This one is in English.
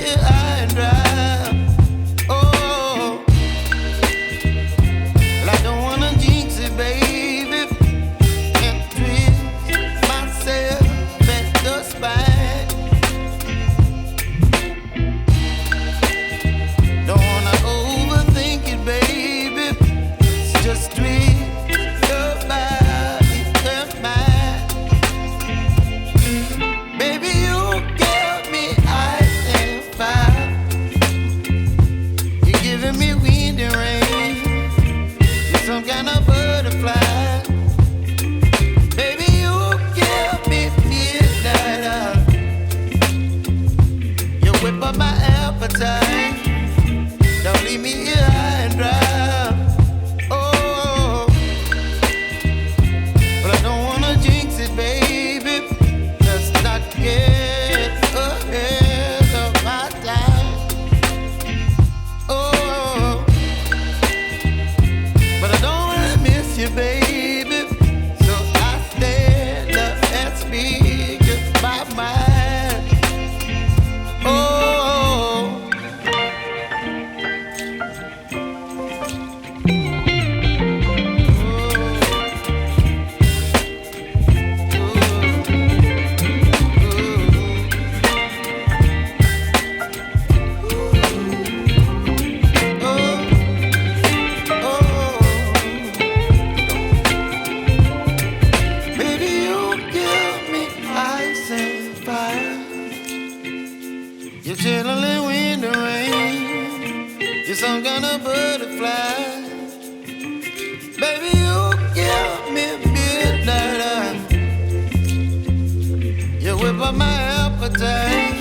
here high and dry. Oh, well, I don't wanna jinx it, baby, and twist myself at the spine. Don't wanna overthink it, baby. It's just twist your body and mine. Baby, you give me ice and fire. You're giving me wind and rain. You're some kind of butterfly. Baby, you give me midnight. You whip up my appetite. Don't leave me here high and dry. Oh, but I don't wanna jinx it, baby. Let's not get ahead of my time. Oh, but I don't wanna miss you, baby. So I stand up and speak my mind. Oh. Baby, you give me ice and fire. You're chilling wind and rain. You're some kind of butterfly. Baby, you give me midnight. You whip up my appetite.